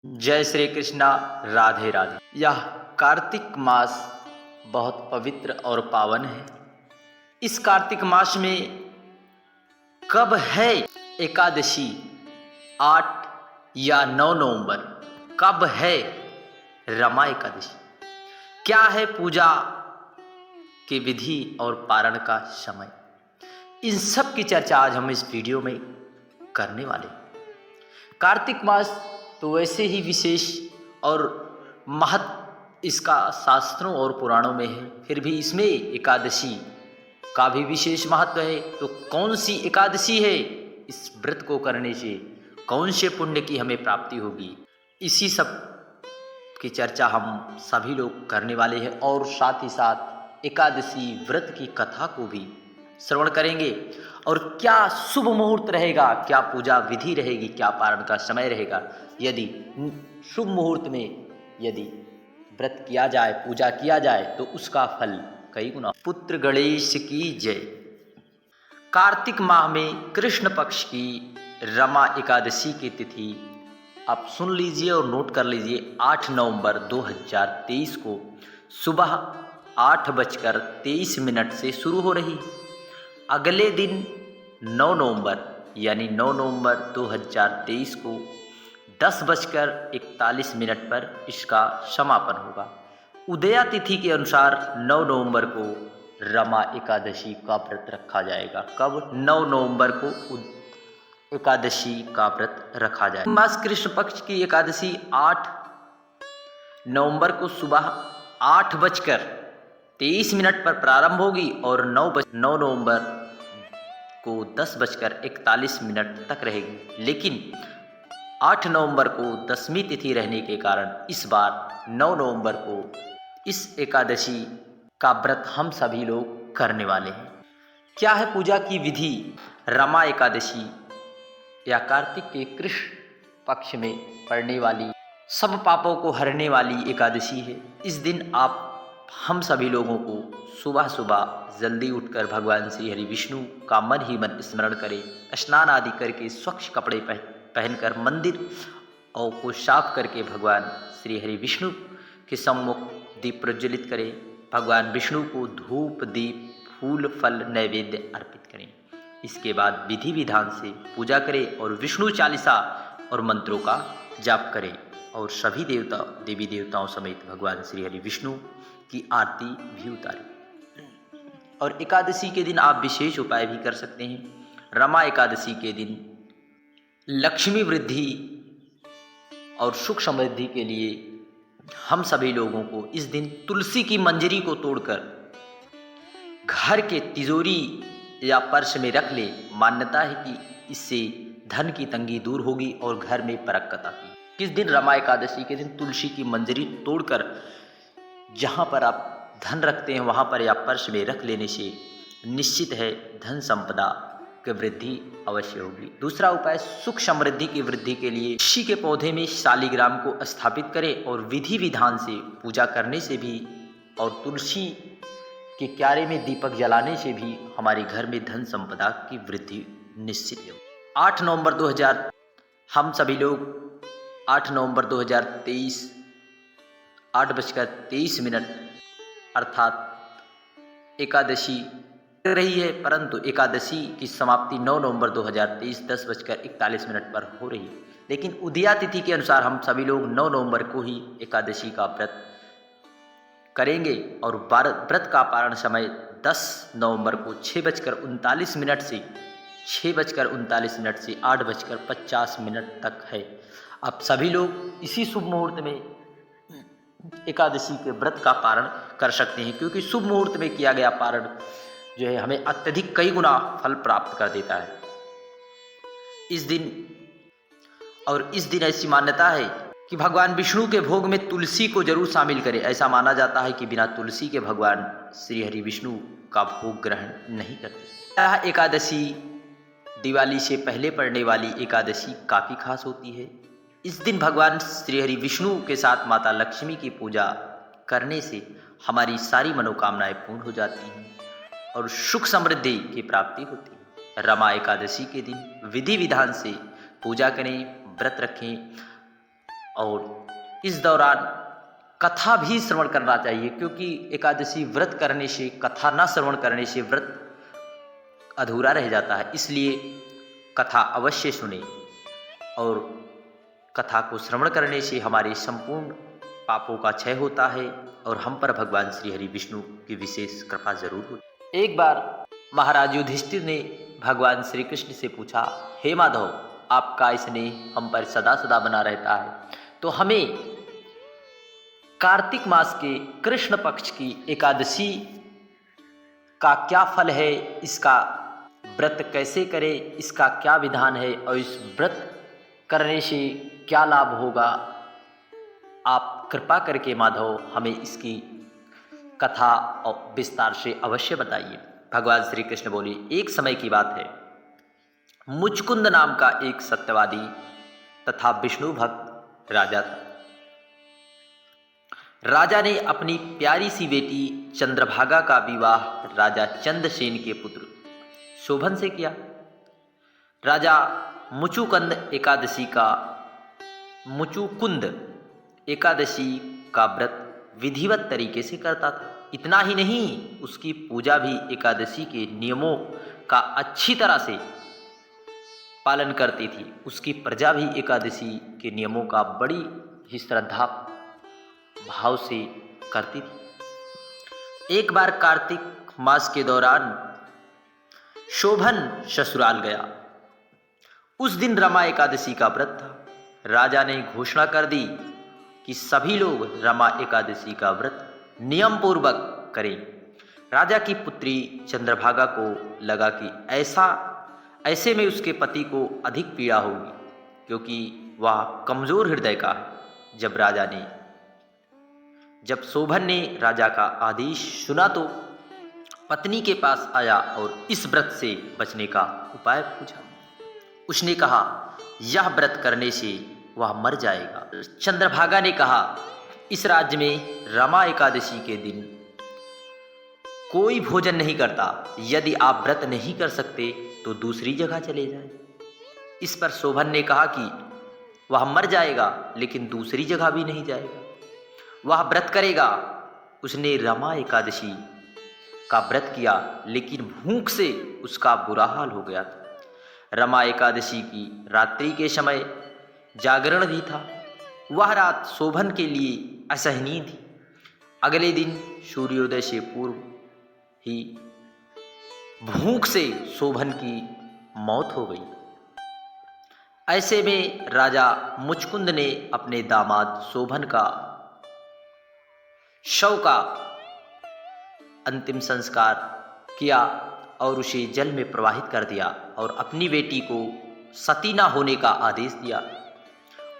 जय श्री कृष्णा। राधे राधे। यह कार्तिक मास बहुत पवित्र और पावन है। इस कार्तिक मास में कब है एकादशी? 8 या 9 नवंबर। कब है रमा एकादशी? क्या है पूजा की विधि और पारण का समय? इन सब की चर्चा आज हम इस वीडियो में करने वाले हैं। कार्तिक मास तो वैसे ही विशेष और महत्व इसका शास्त्रों और पुराणों में है, फिर भी इसमें एकादशी का भी विशेष महत्व है। तो कौन सी एकादशी है? इस व्रत को करने से कौन से पुण्य की हमें प्राप्ति होगी? इसी सब की चर्चा हम सभी लोग करने वाले हैं और साथ ही साथ एकादशी व्रत की कथा को भी श्रवण करेंगे। और क्या शुभ मुहूर्त रहेगा, क्या पूजा विधि रहेगी, क्या पारण का समय रहेगा। यदि शुभ मुहूर्त में यदि व्रत किया जाए, पूजा किया जाए तो उसका फल कई गुना। पुत्र गणेश की जय। कार्तिक माह में कृष्ण पक्ष की रमा एकादशी की तिथि आप सुन लीजिए और नोट कर लीजिए। 8 नवंबर 2023 को सुबह 8:23 से शुरू हो रही है। अगले दिन 9 नवंबर यानी 9 नवंबर 2023 को 10:41 पर इसका समापन होगा। उदया तिथि के अनुसार 9 नवंबर को रमा एकादशी का व्रत रखा जाएगा। कब? 9 नवंबर को एकादशी का व्रत रखा जाएगा। मास कृष्ण पक्ष की एकादशी 8 नवंबर को सुबह 8:23 पर प्रारंभ होगी और 9 नवंबर को 10:41 तक रहेगी। लेकिन 8 नवंबर को दसवीं तिथि रहने के कारण इस बार 9 नवंबर को इस एकादशी का व्रत हम सभी लोग करने वाले हैं। क्या है पूजा की विधि? रमा एकादशी या कार्तिक के कृष्ण पक्ष में पड़ने वाली सब पापों को हरने वाली एकादशी है। इस दिन आप हम सभी लोगों को सुबह सुबह जल्दी उठकर भगवान श्री हरि विष्णु का मन ही मन स्मरण करें, स्नान आदि करके स्वच्छ कपड़े पहनकर मंदिर और को साफ करके भगवान श्री हरि विष्णु के सम्मुख दीप प्रज्वलित करें। भगवान विष्णु को धूप, दीप, फूल, फल नैवेद्य अर्पित करें। इसके बाद विधि विधान से पूजा करें और विष्णु चालीसा और मंत्रों का जाप करें और सभी देवी देवताओं समेत भगवान श्री हरि विष्णु की आरती भी उतारें। और एकादशी के दिन आप विशेष उपाय भी कर सकते हैं। रमा एकादशी के दिन लक्ष्मी वृद्धि और सुख समृद्धि के लिए हम सभी लोगों को इस दिन तुलसी की मंजरी को तोड़कर घर के तिजोरी या पर्स में रख ले। मान्यता है कि इससे धन की तंगी दूर होगी और घर में बरकत आती है। किस दिन? रमा एकादशी के दिन तुलसी की मंजरी तोड़कर जहाँ पर आप धन रखते हैं वहाँ पर या पर्स में रख लेने से निश्चित है धन संपदा की वृद्धि अवश्य होगी। दूसरा उपाय सुख समृद्धि की वृद्धि के लिए तुलसी के पौधे में शालिग्राम को स्थापित करें और विधि विधान से पूजा करने से भी और तुलसी के क्यारे में दीपक जलाने से भी हमारे घर में धन संपदा की वृद्धि निश्चित है। 8 नवंबर 2000 हम सभी लोग 8 नवंबर 2023 8:23 अर्थात एकादशी रही है, परंतु एकादशी की समाप्ति 9 नवंबर 2023 10:41 पर हो रही है। लेकिन उदया तिथि के अनुसार हम सभी लोग 9 नवंबर को ही एकादशी का व्रत करेंगे और व्रत का पारण समय 10 नवंबर को 6:39 से 8:50 तक है। आप सभी लोग इसी शुभ मुहूर्त में एकादशी के व्रत का पारण कर सकते हैं, क्योंकि शुभ मुहूर्त में किया गया पारण जो है हमें अत्यधिक कई गुना फल प्राप्त कर देता है। इस दिन ऐसी मान्यता है कि भगवान विष्णु के भोग में तुलसी को जरूर शामिल करें। ऐसा माना जाता है कि बिना तुलसी के भगवान श्री हरि विष्णु का भोग ग्रहण नहीं करते। यह एकादशी दिवाली से पहले पड़ने वाली एकादशी काफ़ी खास होती है। इस दिन भगवान श्री हरि विष्णु के साथ माता लक्ष्मी की पूजा करने से हमारी सारी मनोकामनाएं पूर्ण हो जाती हैं और सुख समृद्धि की प्राप्ति होती है। रमा एकादशी के दिन विधि विधान से पूजा करें, व्रत रखें और इस दौरान कथा भी श्रवण करना चाहिए, क्योंकि एकादशी व्रत करने से, कथा न श्रवण करने से व्रत अधूरा रह जाता है। इसलिए कथा अवश्य सुने, और कथा को श्रवण करने से हमारे संपूर्ण पापों का क्षय होता है और हम पर भगवान श्री हरि विष्णु की विशेष कृपा जरूर होती है। एक बार महाराज युधिष्ठिर ने भगवान श्री कृष्ण से पूछा, हे माधव, आपका स्नेह हम पर सदा सदा बना रहता है, तो हमें कार्तिक मास के कृष्ण पक्ष की एकादशी का क्या फल है, इसका व्रत कैसे करें, इसका क्या विधान है और इस व्रत करने से क्या लाभ होगा, आप कृपा करके माधव हमें इसकी कथा और विस्तार से अवश्य बताइए। भगवान श्री कृष्ण बोले, एक समय की बात है, मुचकुंद नाम का एक सत्यवादी तथा विष्णु भक्त राजा था। राजा ने अपनी प्यारी सी बेटी चंद्रभागा का विवाह राजा चंद्रसेन के पुत्र शोभन से किया। राजा मुचुकुंद एकादशी का व्रत विधिवत तरीके से करता था। इतना ही नहीं, उसकी पूजा भी एकादशी के नियमों का अच्छी तरह से पालन करती थी। उसकी प्रजा भी एकादशी के नियमों का बड़ी ही श्रद्धा भाव से करती थी। एक बार कार्तिक मास के दौरान शोभन ससुराल गया। उस दिन रमा एकादशी का व्रत था। राजा ने घोषणा कर दी कि सभी लोग रमा एकादशी का व्रत नियम पूर्वक करें। राजा की पुत्री चंद्रभागा को लगा कि ऐसे में उसके पति को अधिक पीड़ा होगी, क्योंकि वह कमजोर हृदय का है। जब शोभन ने राजा का आदेश सुना तो पत्नी के पास आया और इस व्रत से बचने का उपाय पूछा। उसने कहा, यह व्रत करने से वह मर जाएगा। चंद्रभागा ने कहा, इस राज्य में रमा एकादशी के दिन कोई भोजन नहीं करता। यदि आप व्रत नहीं कर सकते तो दूसरी जगह चले जाएं। इस पर शोभन ने कहा कि वह मर जाएगा, लेकिन दूसरी जगह भी नहीं जाएगा, वह व्रत करेगा। उसने रमा एकादशी का व्रत किया, लेकिन भूख से उसका बुरा हाल हो गया था। रमा एकादशी की रात्रि के समय जागरण भी था। वह रात शोभन के लिए असहनीय थी। अगले दिन सूर्योदय से पूर्व ही भूख से शोभन की मौत हो गई। ऐसे में राजा मुचकुंद ने अपने दामाद शोभन का शव का अंतिम संस्कार किया और उसे जल में प्रवाहित कर दिया और अपनी बेटी को सती न होने का आदेश दिया।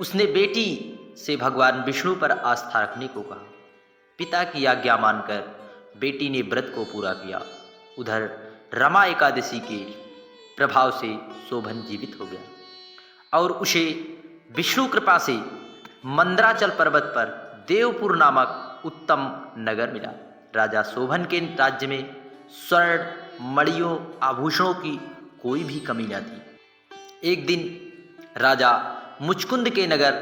उसने बेटी से भगवान विष्णु पर आस्था रखने को कहा। पिता की आज्ञा मानकर बेटी ने व्रत को पूरा किया। उधर रमा एकादशी के प्रभाव से शोभन जीवित हो गया और उसे विष्णु कृपा से मंदराचल पर्वत पर देवपुर नामक उत्तम नगर मिला। राजा शोभन के राज्य में स्वर्ण, मणियों, आभूषणों की कोई भी कमी न थी। एक दिन राजा मुचकुंद के नगर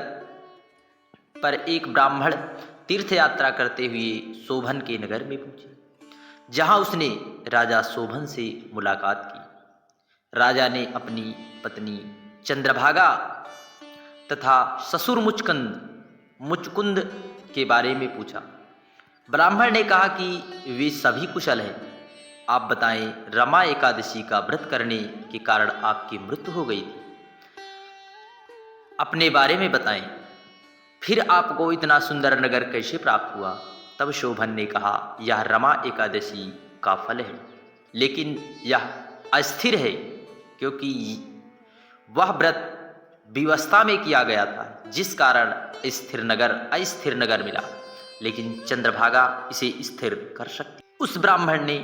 पर एक ब्राह्मण तीर्थ यात्रा करते हुए शोभन के नगर में पहुंचे, जहां उसने राजा शोभन से मुलाकात की। राजा ने अपनी पत्नी चंद्रभागा तथा ससुर मुचकुंद के बारे में पूछा। ब्राह्मण ने कहा कि वे सभी कुशल हैं। आप बताएं, रमा एकादशी का व्रत करने के कारण आपकी मृत्यु हो गई थी, अपने बारे में बताएं। फिर आपको इतना सुंदर नगर कैसे प्राप्त हुआ? तब शोभन ने कहा, यह रमा एकादशी का फल है, लेकिन यह अस्थिर है, क्योंकि वह व्रत विवस्था में किया गया था, जिस कारण अस्थिर नगर मिला, लेकिन चंद्रभागा इसे स्थिर कर सकती। उस ब्राह्मण ने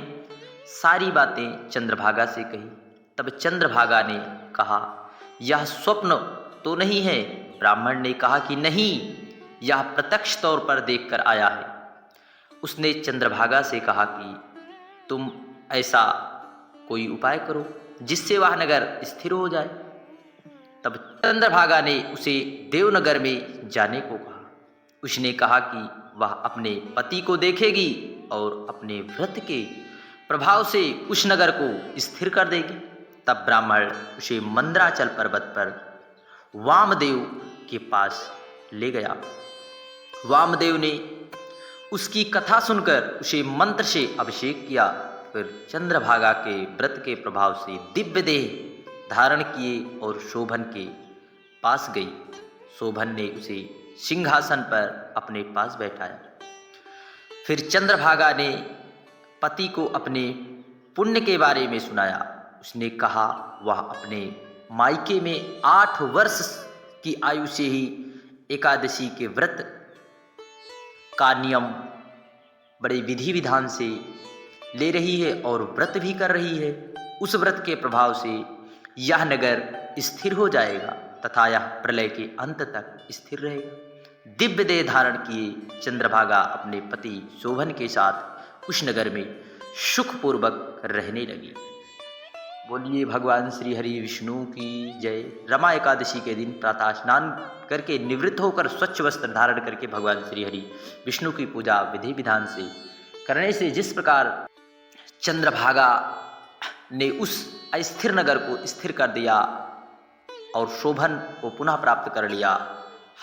सारी बातें चंद्रभागा से कही। तब चंद्रभागा ने कहा, यह स्वप्न तो नहीं है? ब्राह्मण ने कहा कि नहीं, यह प्रत्यक्ष तौर पर देखकर आया है। उसने चंद्रभागा से कहा कि तुम ऐसा कोई उपाय करो जिससे वह नगर स्थिर हो जाए। तब चंद्रभागा ने उसे देवनगर में जाने को कहा। उसने कहा कि वह अपने पति को देखेगी और अपने व्रत के प्रभाव से उस नगर को स्थिर कर देगी। तब ब्राह्मण उसे मंदराचल पर्वत पर वामदेव के पास ले गया। वामदेव ने उसकी कथा सुनकर उसे मंत्र से अभिषेक किया। फिर चंद्रभागा के व्रत के प्रभाव से दिव्य देह धारण किए और शोभन के पास गई। शोभन ने उसे सिंहासन पर अपने पास बैठाया। फिर चंद्रभागा ने पति को अपने पुण्य के बारे में सुनाया। उसने कहा वह अपने मायके में 8 वर्ष की आयु से ही एकादशी के व्रत का नियम बड़े विधि विधान से ले रही है और व्रत भी कर रही है। उस व्रत के प्रभाव से यह नगर स्थिर हो जाएगा तथा यह प्रलय के अंत तक स्थिर रहेगा। दिव्य देह धारण किए चंद्रभागा अपने पति शोभन के साथ उस नगर में सुखपूर्वक रहने लगी। बोलिए भगवान श्री हरि विष्णु की जय। रमा एकादशी के दिन प्रातः स्नान करके निवृत्त होकर स्वच्छ वस्त्र धारण करके भगवान श्री हरि विष्णु की पूजा विधि विधान से करने से जिस प्रकार चंद्रभागा ने उस अस्थिर नगर को स्थिर कर दिया और शोभन को पुनः प्राप्त कर लिया,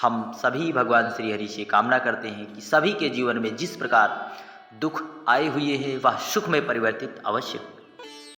हम सभी भगवान श्री हरि से कामना करते हैं कि सभी के जीवन में जिस प्रकार दुख आए हुए हैं वह सुख में परिवर्तित अवश्य हो।